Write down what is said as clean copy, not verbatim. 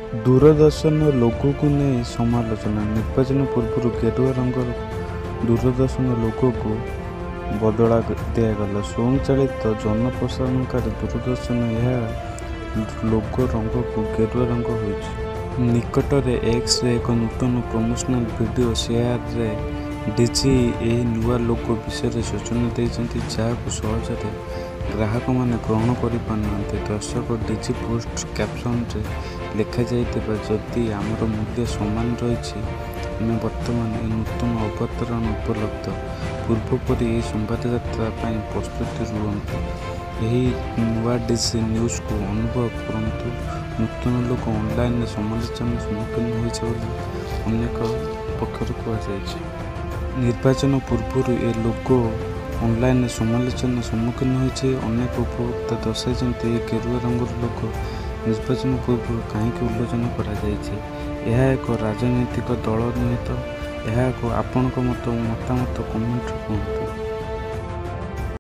ଦୂରଦର୍ଶନ ଲୋଗୋକୁ ନେଇ ସମାଲୋଚନା। ନିର୍ବାଚନ ପୂର୍ବରୁ ଗେରୁଆ ରଙ୍ଗର ଦୂରଦର୍ଶନ ଲୋଗୋକୁ ବଦଳା ଦିଆଗଲା। ସ୍ୱୟଂଚାଳିତ ଜନପ୍ରସାରଣକାରୀ ଦୂରଦର୍ଶନ ଏହା ଲୋଗୋ ରଙ୍ଗକୁ ଗେରୁଆ ରଙ୍ଗ ହୋଇଛି। ନିକଟରେ ଏକ୍ସରେ ଏକ ନୂତନ ପ୍ରମୋଶନାଲ ଭିଡ଼ିଓ ସେୟାରରେ ଡିଜି ଏହି ନୂଆ ଲୋଗୋ ବିଷୟରେ ସୂଚନା ଦେଇଛନ୍ତି, ଯାହାକୁ ସହଜରେ ଗ୍ରାହକମାନେ ଗ୍ରହଣ କରିପାରୁନାହାନ୍ତି। ଦର୍ଶକ ଡିଜି ପୋଷ୍ଟ କ୍ୟାପସନରେ ଲେଖାଯାଇଥିବା ଯଦି ଆମର ମୂଲ୍ୟ ସମାନ ରହିଛି, ଆମେ ବର୍ତ୍ତମାନ ଏହି ନୂତନ ଅବତରଣ ଉପଲବ୍ଧ। ପୂର୍ବ ପରି ଏହି ସମ୍ବାଦଯାତ୍ରା ପାଇଁ ପ୍ରସ୍ତୁତି ରୁହନ୍ତୁ। ଏହି ନୂଆ ଡିଜି ନ୍ୟୁଜକୁ ଅନୁଭବ କରନ୍ତୁ। ନୂତନ ଲୋଗୋ ଅନଲାଇନରେ ସମାଲୋଚନାର ସମ୍ମୁଖୀନ ହୋଇଛି ବୋଲି ଅନେକ ପକ୍ଷରୁ କୁହାଯାଇଛି। ନିର୍ବାଚନ ପୂର୍ବରୁ ଏ ଲୋଗୋ ଅନଲାଇନରେ ସମାଲୋଚନାର ସମ୍ମୁଖୀନ ହୋଇଛି। ଅନେକ ଉପଭୋକ୍ତା ଦର୍ଶାଇଛନ୍ତି ଏହି ଗେରୁଆ ରଙ୍ଗର ଲୋଗୋ ନିର୍ବାଚନ ପୂର୍ବରୁ କାହିଁକି ଉଲ୍ଲେଖନ କରାଯାଇଛି। ଏହା ଏକ ରାଜନୈତିକ ଦଳ ନୁହେଁ ତ? ଏହାକୁ ଆପଣଙ୍କ ମତାମତ କମେଣ୍ଟରେ କୁହନ୍ତୁ।